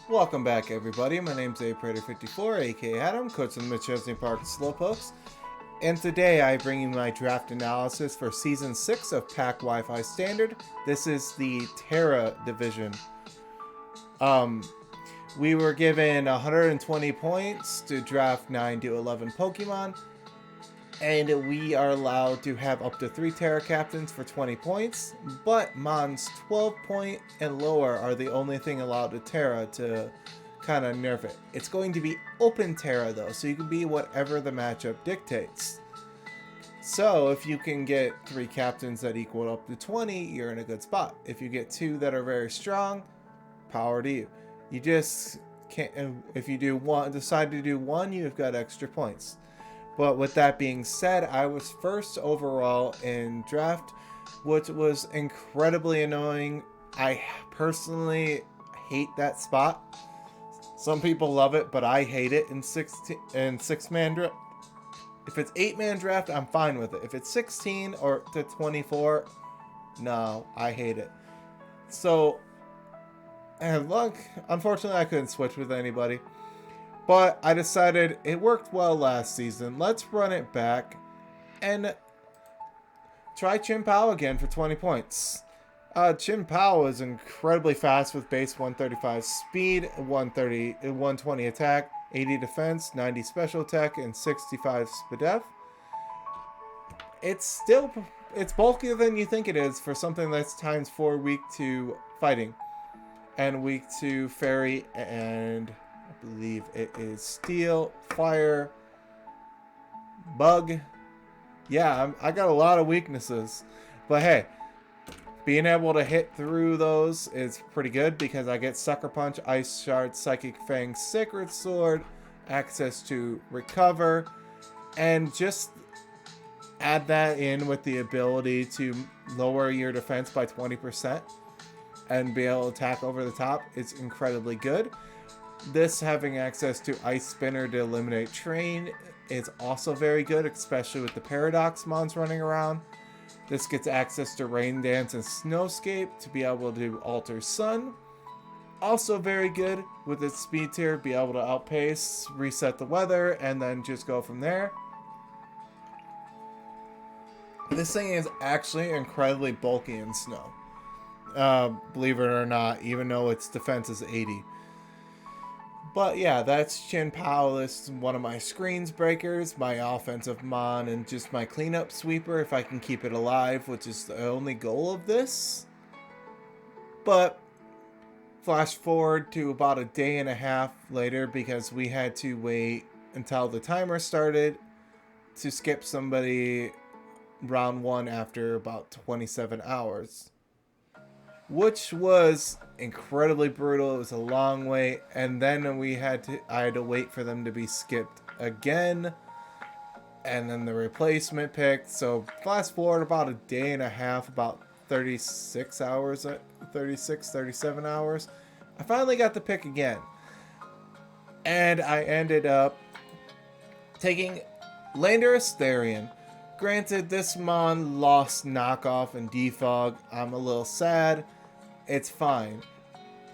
Welcome back, everybody. My name's APrater54, aka Adam, coach of the Chesney Park Slowpokes. And today I bring you my draft analysis for Season 6 of Pac Wi-Fi Standard. This is the Terra division. We were given 120 points to draft 9 to 11 Pokemon. And we are allowed to have up to 3 Terra Captains for 20 points. But Mons 12 point and lower are the only thing allowed to Terra to kind of nerf it. It's going to be open Terra though, so you can be whatever the matchup dictates. So if you can get 3 captains that equal up to 20, you're in a good spot. If you get 2 that are very strong, power to you. You just can't, if you decide to do one, you've got extra points. But with that being said, I was first overall in draft, which was incredibly annoying. I personally hate that spot. Some people love it, but I hate it in 6-man draft. If it's 8-man draft, I'm fine with it. If it's 16 or to 24, no, I hate it. So, and luck, unfortunately, I couldn't switch with anybody. But I decided it worked well last season. Let's run it back and try Chien-Pao again for 20 points. Chien-Pao is incredibly fast with base 135 speed, 120 attack, 80 defense, 90 special attack, and 65 SPDF. It's bulkier than you think it is for something that's times 4 weak to fighting and weak to fairy, and I believe it is steel, fire, bug. Yeah, I got a lot of weaknesses. But hey, being able to hit through those is pretty good because I get Sucker Punch, Ice Shard, Psychic Fang, Sacred Sword, access to recover, and just add that in with the ability to lower your defense by 20% and be able to attack over the top. It's incredibly good. This having access to Ice Spinner to eliminate Train is also very good, especially with the Paradox Mons running around. This gets access to Rain Dance and Snowscape to be able to alter Sun. Also very good with its speed tier, be able to outpace, reset the weather, and then just go from there. This thing is actually incredibly bulky in snow. Believe it or not, even though its defense is 80. But yeah, that's Chien-Pao. This is one of my screens breakers, my offensive mon, and just my cleanup sweeper if I can keep it alive, which is the only goal of this. But flash forward to about a day and a half later because we had to wait until the timer started to skip somebody round 1 after about 27 hours. Which was incredibly brutal. It was a long wait, and then I had to wait for them to be skipped again, and then the replacement picked. So fast forward about a day and a half, about 36 hours, 37 hours, I finally got the pick again, and I ended up taking Landorus Therian. Granted, this mon lost knockoff and defog. I'm a little sad. It's fine.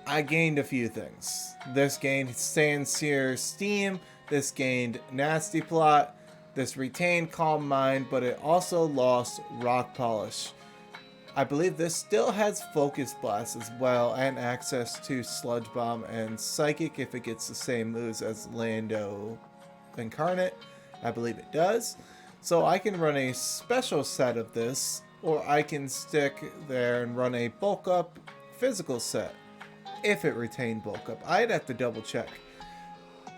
I gained a few things. This gained Sincere Steam. This gained Nasty Plot. This retained Calm Mind, but it also lost Rock Polish. I believe this still has Focus Blast as well, and access to Sludge Bomb and Psychic if it gets the same moves as Lando Incarnate. I believe it does. So I can run a special set of this, or I can stick there and run a bulk up physical set if it retained bulk up. I'd have to double check.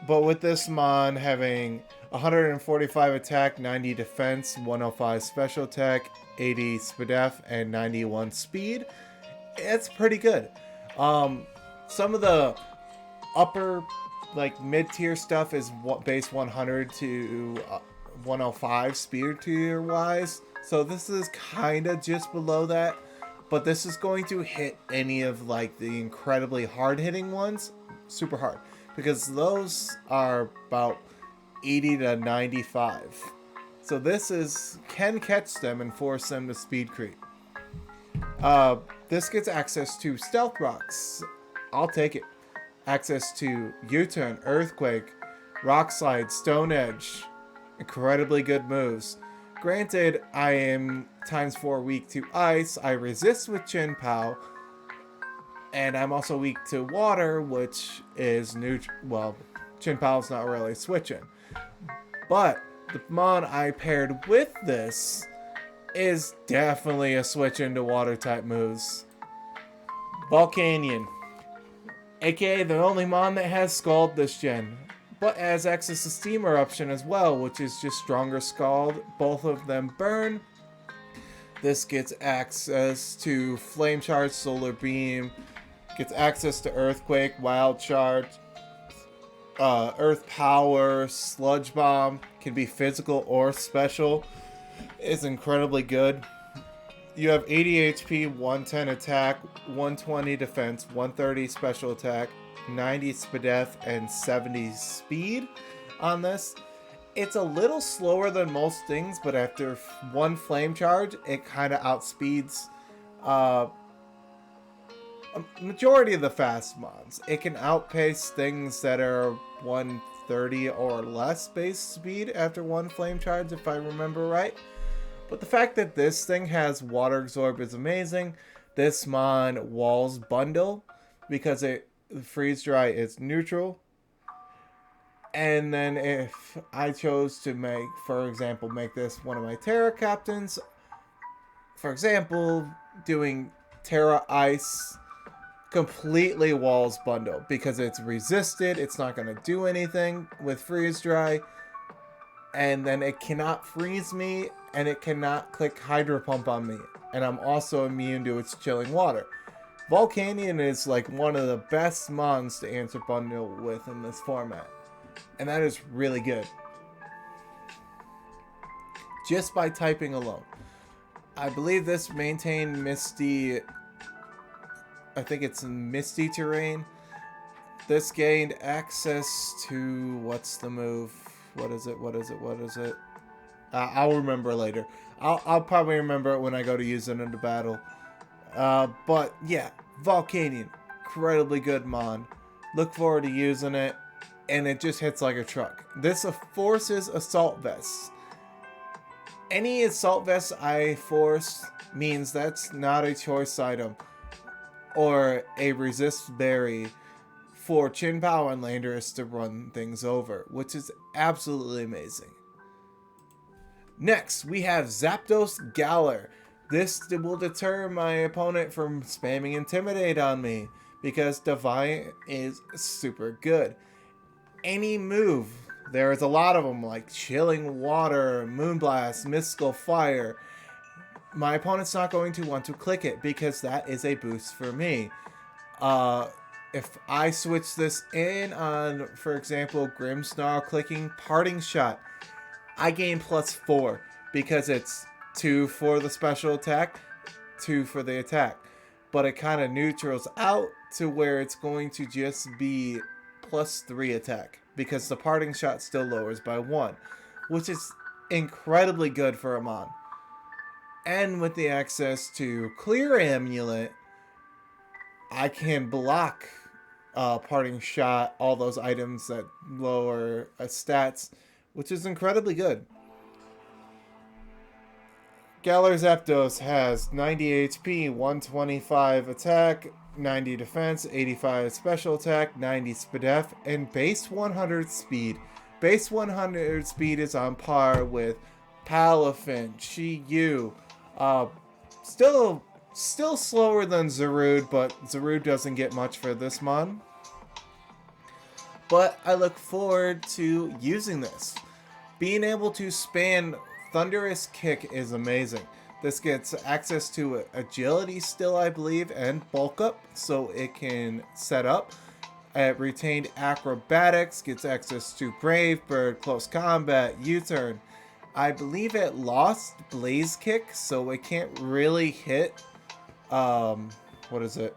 But with this mon having 145 attack, 90 defense, 105 special attack, 80 SPDF, and 91 speed, it's pretty good. Some of the upper, like mid-tier stuff is base 100 to 105 speed tier wise, so this is kind of just below that, but this is going to hit any of like the incredibly hard hitting ones super hard because those are about 80 to 95, so this can catch them and force them to speed creep. This gets access to Stealth Rocks. I'll take it. access to U-turn, earthquake, rock slide, stone edge. Incredibly good moves. Granted, I am ×4 weak to ice. I resist with Chin Pao. And I'm also weak to water, which is neutral. Well, Chin Pao's not really switching. But the mon I paired with this is definitely a switch into water type moves. Volcanion, aka the only mon that has Scald this gen, but has access to Steam Eruption as well, which is just stronger Scald. Both of them burn. This gets access to Flame Charge, Solar Beam, gets access to Earthquake, Wild Charge, Earth Power, Sludge Bomb, can be physical or special. It's incredibly good. You have 80 HP, 110 attack, 120 defense, 130 special attack, 90 SPDF, and 70 speed on this. It's a little slower than most things, but after one flame charge, it kind of outspeeds a majority of the fast mons. It can outpace things that are 130 or less base speed after one flame charge, if I remember right. But the fact that this thing has water absorb is amazing. This mon walls bundle because it freeze dry is neutral. And then if I chose to make, for example, make this one of my Terra captains, for example, doing Terra Ice, completely walls bundle because it's resisted, it's not going to do anything with freeze dry, and then it cannot freeze me, and it cannot click Hydro Pump on me, and I'm also immune to its chilling water. Volcanion is like one of the best mons to answer bundle with in this format, and that is really good just by typing alone. I believe this maintained Misty, I think it's in Misty terrain. This gained access to, what's the move? What is it? I'll remember later. I'll probably remember it when I go to use it in the battle. But yeah, Volcanion, incredibly good mon. Look forward to using it, and it just hits like a truck. This forces assault vests. Any assault vest I force means that's not a choice item or a resist berry for Chin Pao and Landorus to run things over, which is absolutely amazing. Next, we have Zapdos Galar. This will deter my opponent from spamming Intimidate on me because Divine is super good. Any move, there is a lot of them like Chilling Water, Moonblast, Mystical Fire. My opponent's not going to want to click it because that is a boost for me. If I switch this in on, for example, Grimmsnarl clicking Parting Shot, I gain +4 because it's 2 for the special attack, 2 for the attack. But it kind of neutrals out to where it's going to just be +3 attack because the Parting Shot still lowers by 1, which is incredibly good for a mon. And with the access to Clear Amulet, I can block Parting Shot, all those items that lower stats, which is incredibly good. Galar Zapdos has 90 HP, 125 attack, 90 defense, 85 special attack, 90 SPDF, and base 100 speed. Base 100 speed is on par with Palafin, Chi-Yu. Still slower than Zarude, but Zarude doesn't get much for this mon. But I look forward to using this. Being able to span Thunderous Kick is amazing. This gets access to agility still, I believe, and bulk up, so it can set up. Retained acrobatics, gets access to Brave Bird, close combat, U-turn. I believe it lost Blaze Kick, so it can't really hit. What is it?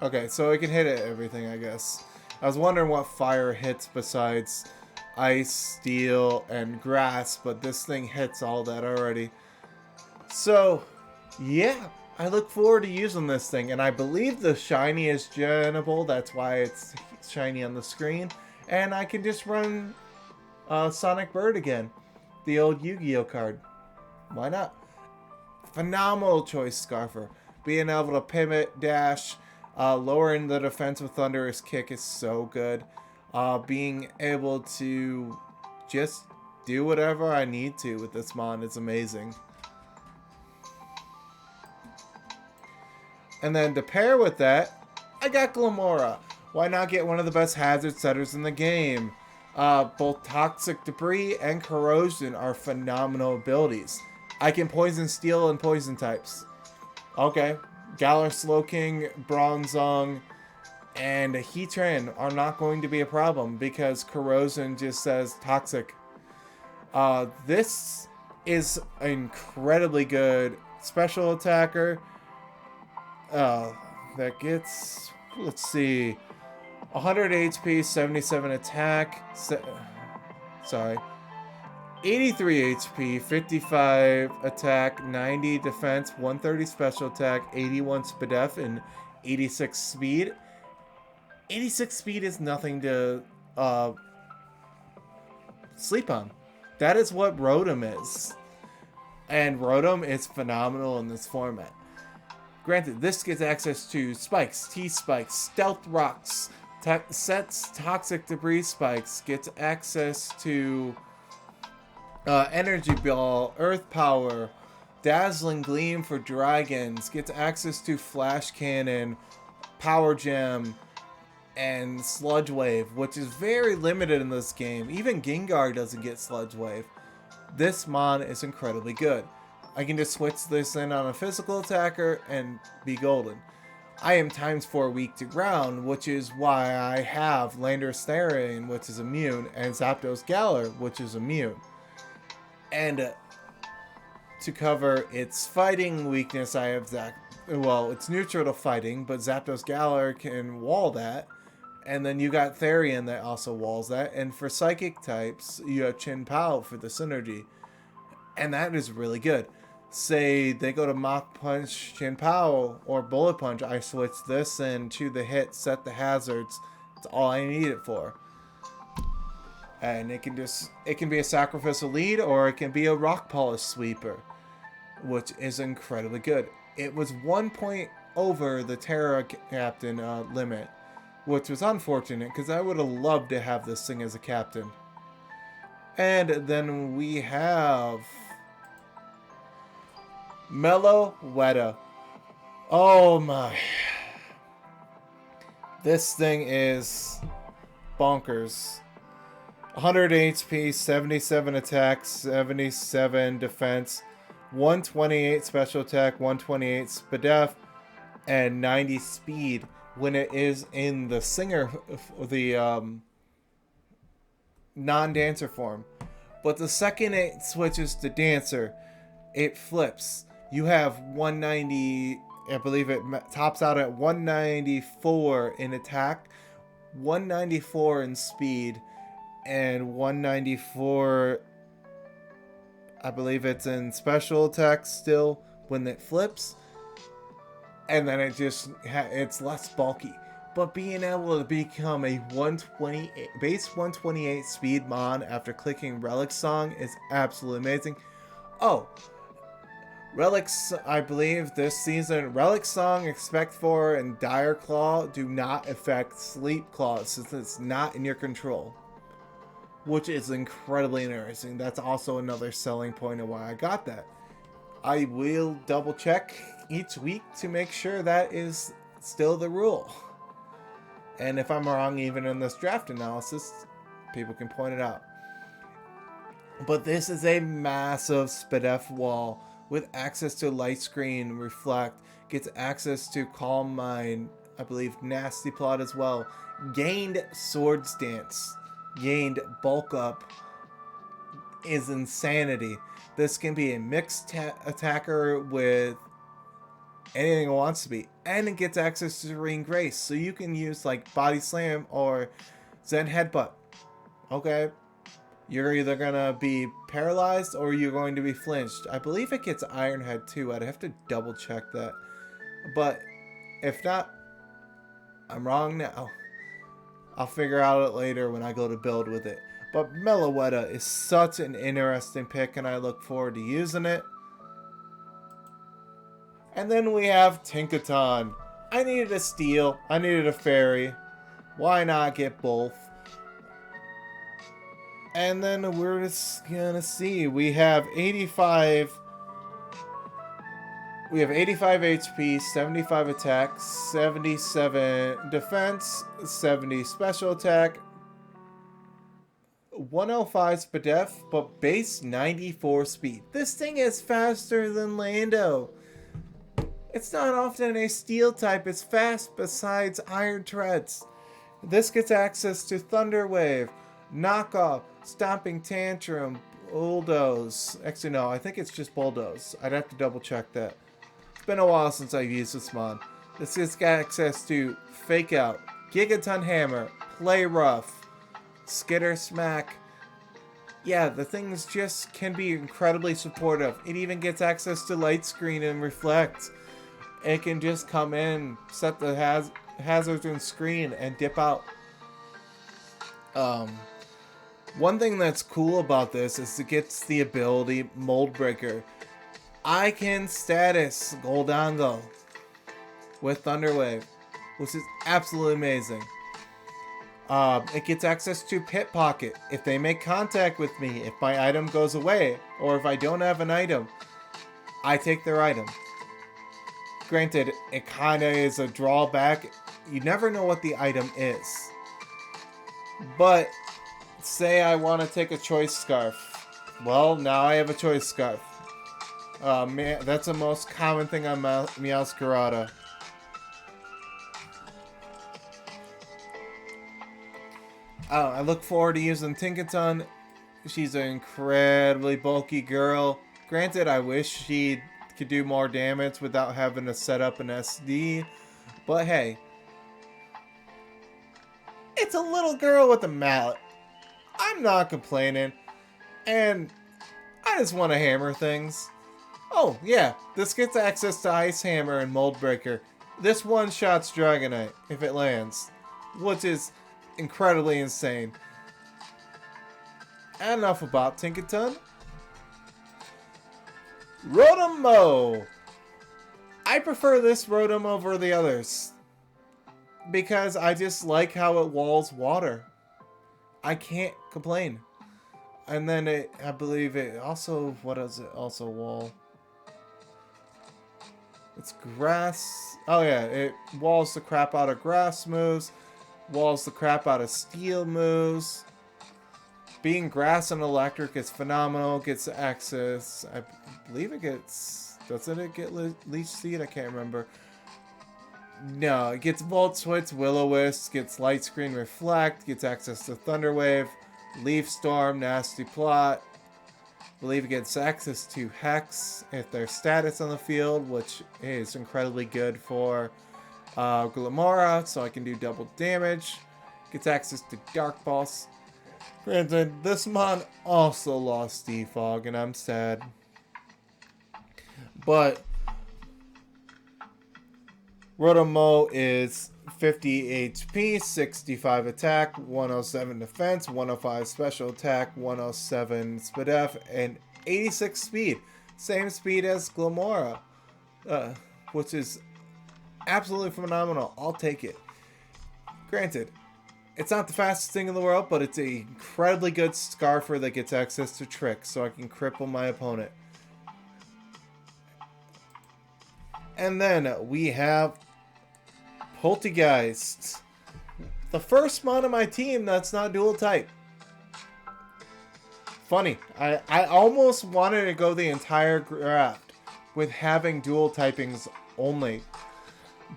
Okay, so it can hit everything, I guess. I was wondering what fire hits besides ice, steel, and grass, but this thing hits all that already. So, yeah, I look forward to using this thing, and I believe the shiny is genable. That's why it's shiny on the screen. And I can just run Sonic Bird again, the old Yu-Gi-Oh card. Why not? Phenomenal choice, Scarfer. Being able to pivot, dash, lowering the defense with Thunderous Kick is so good. Being able to just do whatever I need to with this mon is amazing. And then to pair with that, I got Glamora. Why not get one of the best hazard setters in the game? Both Toxic Debris and Corrosion are phenomenal abilities. I can poison steel and poison types. Okay. Galar Slowking, Bronzong, and Heatran are not going to be a problem because Corrosion just says toxic. This is an incredibly good special attacker. That gets, let's see, 100 HP, 77 attack, 83 HP, 55 attack, 90 defense, 130 special attack, 81 SPDF, and 86 speed. 86 speed is nothing to sleep on. That is what Rotom is. And Rotom is phenomenal in this format. Granted, this gets access to Spikes, T-Spikes, Stealth Rocks, sets Toxic Debris Spikes, gets access to Energy Ball, Earth Power, Dazzling Gleam for Dragons, gets access to Flash Cannon, Power Gem, and Sludge Wave, which is very limited in this game. Even Gengar doesn't get Sludge Wave. This mon is incredibly good. I can just switch this in on a physical attacker and be golden. I am ×4 weak to ground, which is why I have Landorus Therian, which is immune, and Zapdos Galar, which is immune. And to cover its fighting weakness, I have it's neutral to fighting, but Zapdos Galar can wall that. And then you got Therian that also walls that. And for psychic types, you have Chin Pao for the synergy. And that is really good. Say they go to Mach Punch Chin Pao or Bullet Punch, I switch this in, chew the hit, set the hazards. That's all I need it for. And it can be a sacrificial lead or it can be a rock polish sweeper, which is incredibly good. It was 1 point over the Terra Captain limit, which was unfortunate because I would have loved to have this thing as a captain. And then we have Meloetta. Oh my. This thing is bonkers. 100 HP, 77 attack, 77 defense, 128 special attack, 128 SPDF, and 90 speed when it is in the singer, the non-dancer form. But the second it switches to dancer, it flips. You have 190, I believe it tops out at 194 in attack, 194 in speed, and 194, I believe it's in special attack still when it flips. And then it's less bulky. But being able to become a 128 base 128 speed mon after clicking Relic Song is absolutely amazing. Oh, Relics, I believe this season, Relic Song, Expect 4, and Dire Claw do not affect Sleep Claw since it's not in your control, which is incredibly interesting. That's also another selling point of why I got that. I will double check each week to make sure that is still the rule. And if I'm wrong, even in this draft analysis, people can point it out. But this is a massive SPDF wall with access to Light Screen, Reflect, gets access to Calm Mind, I believe Nasty Plot as well, gained Swords Dance, gained Bulk Up, is insanity. This can be a mixed attacker with anything it wants to be, and it gets access to Serene Grace, so you can use like Body Slam or Zen Headbutt. Okay, you're either gonna be paralyzed or you're going to be flinched. I believe it gets Iron Head too. I'd have to double check that. But if not, I'm wrong now. I'll figure out it later when I go to build with it. But Meloetta is such an interesting pick, and I look forward to using it. And then we have Tinkaton. I needed a steel. I needed a fairy. Why not get both? And then we're just gonna see. We have 85 HP, 75 attack, 77 defense, 70 special attack, 105 SPDF, but base 94 speed. This thing is faster than Lando. It's not often a steel type is fast besides Iron Treads. This gets access to Thunder Wave, Knockoff, Stomping Tantrum, Bulldoze. Actually, no, I think it's just Bulldoze. I'd have to double check that. It's been a while since I've used this mod. This gets access to Fake Out, Gigaton Hammer, Play Rough, Skitter Smack. Yeah, the things just can be incredibly supportive. It even gets access to Light Screen and Reflect. It can just come in, set the hazards in screen, and dip out. One thing that's cool about this is it gets the ability Mold Breaker. I can status Goldango with Thunderwave, which is absolutely amazing. It gets access to Pit Pocket. If they make contact with me, if my item goes away, or if I don't have an item, I take their item. Granted, it kind of is a drawback. You never know what the item is. But, say I want to take a Choice Scarf. Well, now I have a Choice Scarf. Man, that's the most common thing on Meowscarada. I look forward to using Tinkaton. She's an incredibly bulky girl. Granted, I wish she could do more damage without having to set up an SD. But hey, it's a little girl with a mallet. I'm not complaining. And I just want to hammer things. Oh, yeah, this gets access to Ice Hammer and Mold Breaker. This one-shots Dragonite if it lands, which is incredibly insane. And enough about Tinkaton. Rotom. I prefer this Rotom over the others because I just like how it walls water. I can't complain. And then I believe it also, what does it also wall? It's grass. Oh yeah, it walls the crap out of grass moves, walls the crap out of steel moves. Being grass and electric is phenomenal. Gets access. I believe it gets. Doesn't it get Leech Seed? I can't remember. No, it gets Volt Switch, Will-O-Wisp, gets Light Screen Reflect, gets access to Thunder Wave, Leaf Storm, Nasty Plot. I believe it gets access to Hex if there's status on the field, which is incredibly good for Glimmora, so I can do double damage. Gets access to Dark Pulse. Granted, this mon also lost Defog, and I'm sad. But Rotom is 50 HP, 65 attack, 107 defense, 105 special attack, 107 SPDF, and 86 speed. Same speed as Glimmora, which is absolutely phenomenal. I'll take it. Granted, it's not the fastest thing in the world, but it's an incredibly good Scarfer that gets access to Trick, so I can cripple my opponent. And then we have Poltegeist, the first mon on my team that's not dual type. Funny, I almost wanted to go the entire draft with having dual typings only.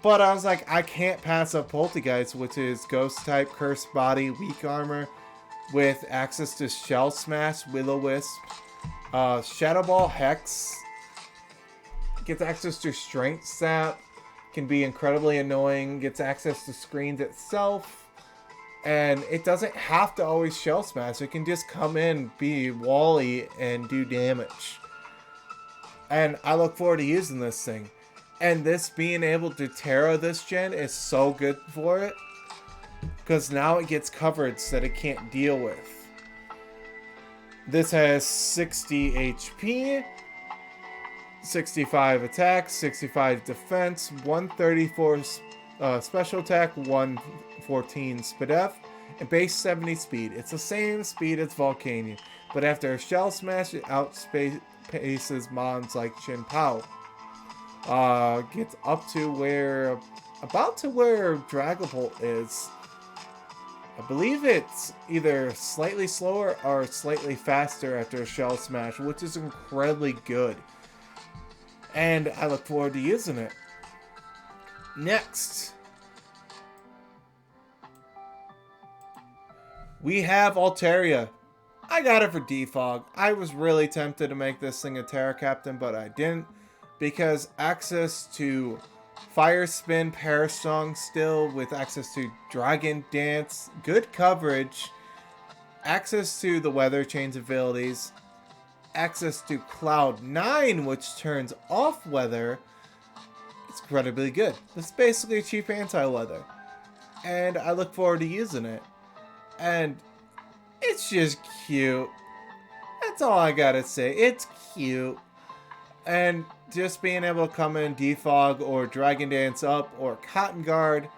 But I was like, I can't pass up Poltegeist, which is Ghost type, Cursed Body, Weak Armor, with access to Shell Smash, Will-O-Wisp, Shadow Ball, Hex, gets access to Strength Sap, can be incredibly annoying, gets access to screens itself, and it doesn't have to always Shell Smash. It can just come in, be Wally, and do damage. And I look forward to using this thing. And this being able to Terra this gen is so good for it. Because now it gets coverage that it can't deal with. This has 60 HP, 65 attack, 65 defense, 134 special attack, 114 SPDF, and base 70 speed. It's the same speed as Volcanion, but after a shell smash, it outpaces mons like Chin Pao. Gets up to where, about to where Dragapult is. I believe it's either slightly slower or slightly faster after a shell smash, which is incredibly good. And I look forward to using it. Next, we have Altaria. I got it for Defog. I was really tempted to make this thing a Terra Captain, but I didn't. Because access to Fire Spin, Parasong still, with access to Dragon Dance, good coverage, access to the Weather Change abilities, access to Cloud 9, which turns off weather. It's incredibly good. This is basically a cheap anti-weather. And I look forward to using it. And it's just cute. That's all I gotta say. It's cute. And just being able to come in Defog or Dragon Dance up or Cotton Guard.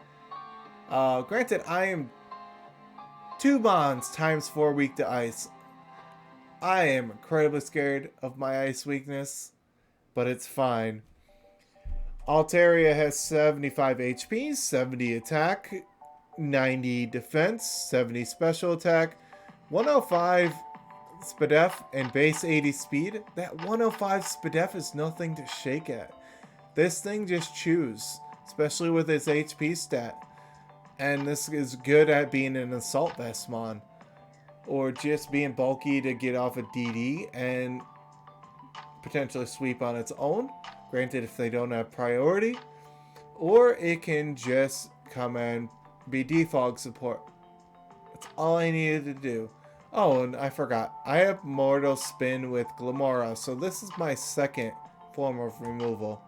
Granted, I am 2 bonds times 4 weak to ice. I am incredibly scared of my ice weakness, but it's fine. Altaria has 75 HP, 70 attack, 90 defense, 70 special attack, 105 SPDF, and base 80 speed. That 105 SPDF is nothing to shake at. This thing just chews, especially with its HP stat. And this is good at being an Assault Vestmon, or just being bulky to get off a DD and potentially sweep on its own, granted if they don't have priority. Or it can just come and be defog support. That's all I needed to do. Oh, and I forgot. I have Mortal Spin with Glamora, so this is my second form of removal.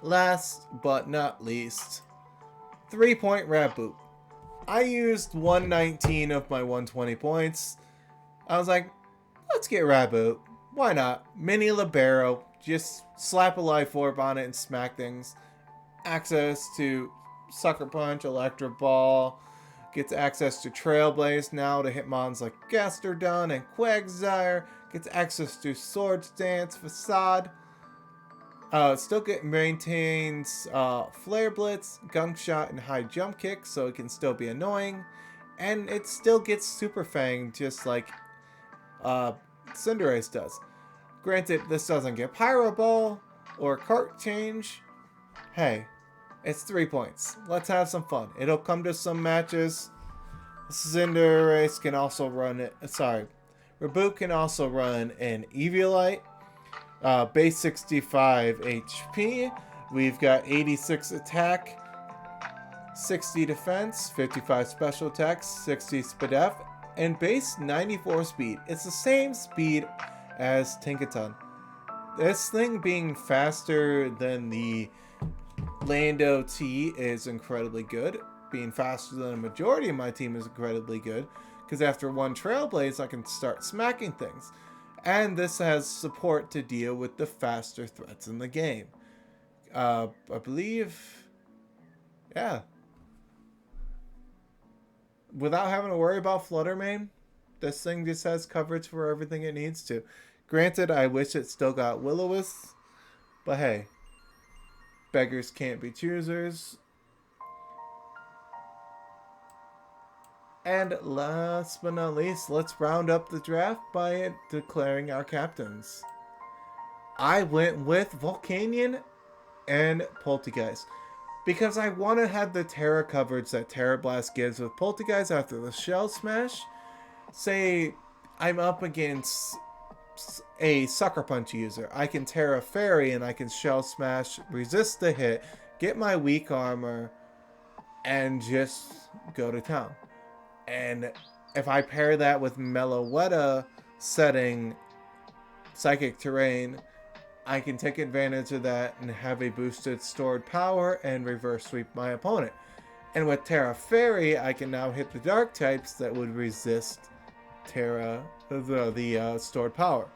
Last but not least, 3-point Raboot. I used 119 of my 120 points. I was like, let's get Raboot. Why not? Mini Libero. Just slap a Life Orb on it and smack things. Access to Sucker Punch, Electro Ball. Gets access to Trailblaze now to hit mons like Gastrodon and Quagsire. Gets access to Swords Dance, Facade. Still maintains Flare Blitz, Gunk Shot, and High Jump Kick, so it can still be annoying. And it still gets Super Fang, just like Cinderace does. Granted, this doesn't get Pyro Ball or Cart Change. Hey, it's 3 points. Let's have some fun. It'll come to some matches. Cinderace can also run it. Sorry, Raboot can also run an Eviolite. Base 65 HP. We've got 86 attack, 60 defense, 55 special attack, 60 SPDF, and base 94 speed. It's the same speed as Tinkaton. This thing being faster than the Lando T is incredibly good. Being faster than a majority of my team is incredibly good, because after one Trailblaze I can start smacking things. And this has support to deal with the faster threats in the game. I believe, yeah. Without having to worry about Flutter Mane, this thing just has coverage for everything it needs to. Granted, I wish it still got Will-O-Wisp, but hey, beggars can't be choosers. And last but not least, let's round up the draft by declaring our captains. I went with Volcanion and Poltergeist, because I want to have the Terra coverage that Terra Blast gives with Poltergeist after the Shell Smash. Say I'm up against a Sucker Punch user. I can Terra Fairy and I can Shell Smash, resist the hit, get my weak armor, and just go to town. And if I pair that with Meloetta setting Psychic Terrain, I can take advantage of that and have a boosted stored power and reverse sweep my opponent. And with Terra Fairy, I can now hit the dark types that would resist Terra, the stored power.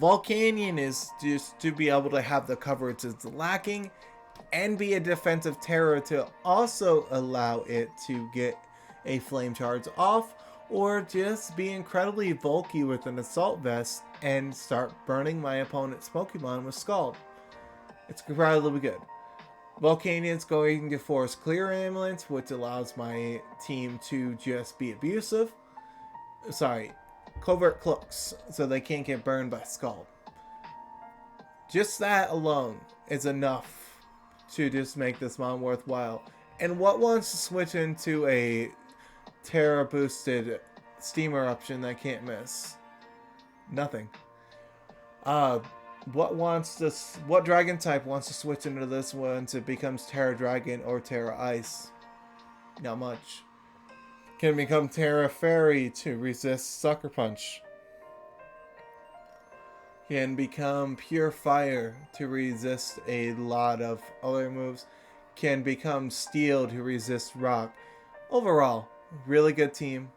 Volcanion is just to be able to have the coverage it's lacking and be a defensive Terra to also allow it to get a flame charge off, or just be incredibly bulky with an assault vest and start burning my opponent's Pokemon with Scald. It's incredibly good. Volcanion's going to force Clear Ambulance, which allows my team to just be abusive. Sorry, Covert Cloaks, so they can't get burned by Scald. Just that alone is enough to just make this mon worthwhile. And what wants to switch into a Terra boosted Steam Eruption that can't miss? Nothing. What dragon type wants to switch into this once it becomes Terra Dragon or Terra Ice? Not much. Can become Terra Fairy to resist Sucker Punch. Can become Pure Fire to resist a lot of other moves. Can become Steel to resist Rock. Overall, really good team.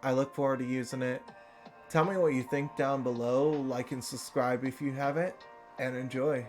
I look forward to using it. Tell me what you think down below. Like and subscribe if you haven't. And enjoy.